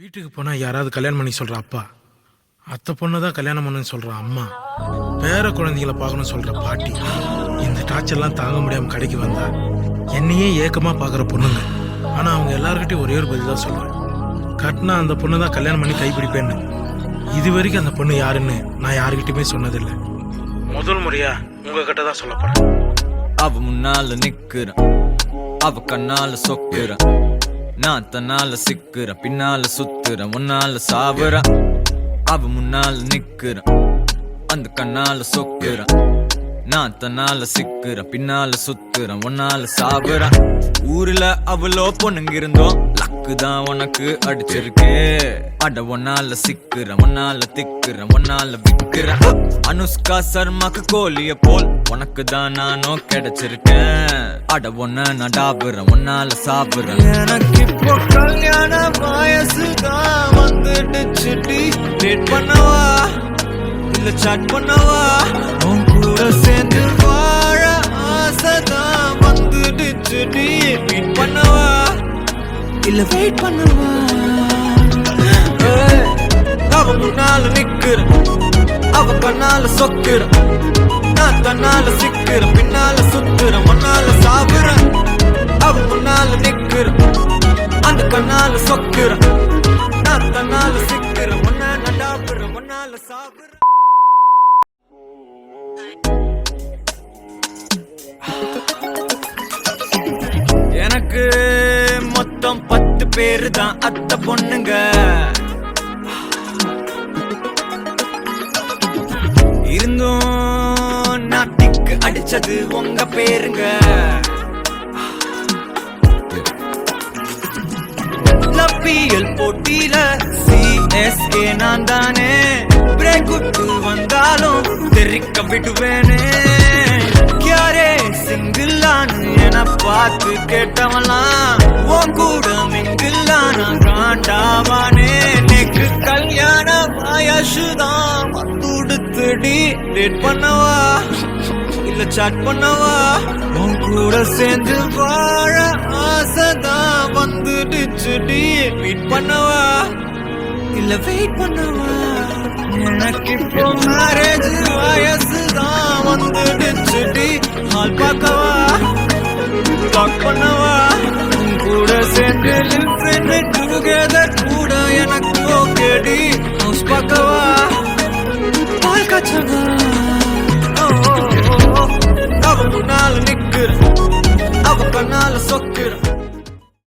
வீட்டுக்கு போனால் யாராவது கல்யாணம் பண்ணி சொல்கிற அப்பா, அத்தை பொண்ணு தான் கல்யாணம் பண்ணுன்னு சொல்கிற அம்மா, பேர குழந்தைகளை பார்க்கணும்னு சொல்கிற பாட்டி, இந்த டார்ச்சர்லாம் தாங்க முடியாமல் கடைக்கு வந்தா என்னையே ஏக்கமாக பார்க்குற பொண்ணுங்க. ஆனால் அவங்க எல்லாருக்கிட்டையும் ஒரே ஒரு பதில் தான் சொல்லுவேன், கட்டினா அந்த பொண்ணு தான் கல்யாணம் பண்ணி கைப்பிடிப்பேன்னு. இது வரைக்கும் அந்த பொண்ணு யாருன்னு நான் யாருக்கிட்டையுமே சொன்னதில்லை. முதல் முறையாக உங்ககிட்ட தான் சொல்ல போகிறேன். அவ முன்னால நிக்கிறேன், அவ கண்ணால சொக்குறேன், நான் தன்னால சிக்குறேன், பின்னால சுத்துறேன், முன்னால சாவுறேன். அவ முன்னால நிக்கிறேன், அந்த கண்ணால சொக்குறேன், நான் தன்னால சிக்குறேன், பின்னால சுத்துறேன், முன்னால சாவுறேன். ஊர்ல அவ்வளோ பொண்ணுங்க இருந்தோம், லக்கு தான் உனக்கு அடிச்சிருக்கு. அட ஒன்னால சிக்குறேன், ஒன்னால திக்குறேன், ஒன்னால விக்குறேன். அனுஷ்கா சர்மாக்கு கோலிய போல் உனக்கு தான் நானும் கிடைச்சிருக்கேன். அட ஒன்ன நான் டாபுறேன், ஒன்னால சாப்பிடுறேன். எனக்கு இப்போ கல்யாண வயசுதான் வந்துடுச்சுடி. டேட் பண்ணவா இல்ல சாட் பண்ணவா, உன் கூட சேர்ந்து வாழ ஆசைதான் வந்துடுச்சுடி. மீட் பண்ணவா இல்ல வெயிட் பண்ணவா. அவ முன்னால நிக்கிறேன், அவ கண்ணால சொக்குறேன், நான் தன்னால சிக்கிறேன், பின்னால சுத்துறேன், முன்னால சாவுறேன். அவ முன்னால நிக்கிறேன், அந்த கண்ணால சொக்குறேன், நான் தன்னால சிக்கிறேன், முன்னால டாபுறேன், முன்னால சாவுறேன். எனக்கு மொத்தம் 10 பேரு தான் அத்தை பொண்ணுங்க. இருந்தும் நாட்டிக்கு அடிச்சது உங்க பேருங்க. லப்பியல் போட்டியில CSK நான் தானே. பிரேக் விட்டு வந்தாலும் தெரிக்க விடுவேனே. யாரே சிங்கிளான்னு என பார்த்து கேட்டவலாம் உன் கூட மிங்கில்லான காண்டாவானே. நெக்கு கல்யாண வயசுதான் வந்துடுத்துடி. டேட் பண்ணவா இல்ல சாட் பண்ணவா, உன் கூட சேர்ந்து வாழ ஆசைதான் வந்துடுச்சுடி. மீட் பண்ணவா இல்ல வெயிட் பண்ணவா, எனக்கு இப்போ மேரேஜ் வயசுதான் வந்துடுச்சுடி. ஹால் பார்க்கவா டாக் பண்ணவா, உன் கூட சேர்ந்து லிவ் ஃப்ரெண்ட் டுகெதர் கூட எனக்கு ஓகேடி. ஹவுஸ் பார்க்கவா பால் காய்ச்சவா. அவ முன்னால நிக்கிறேன், அவ கண்ணால சொக்குறேன்,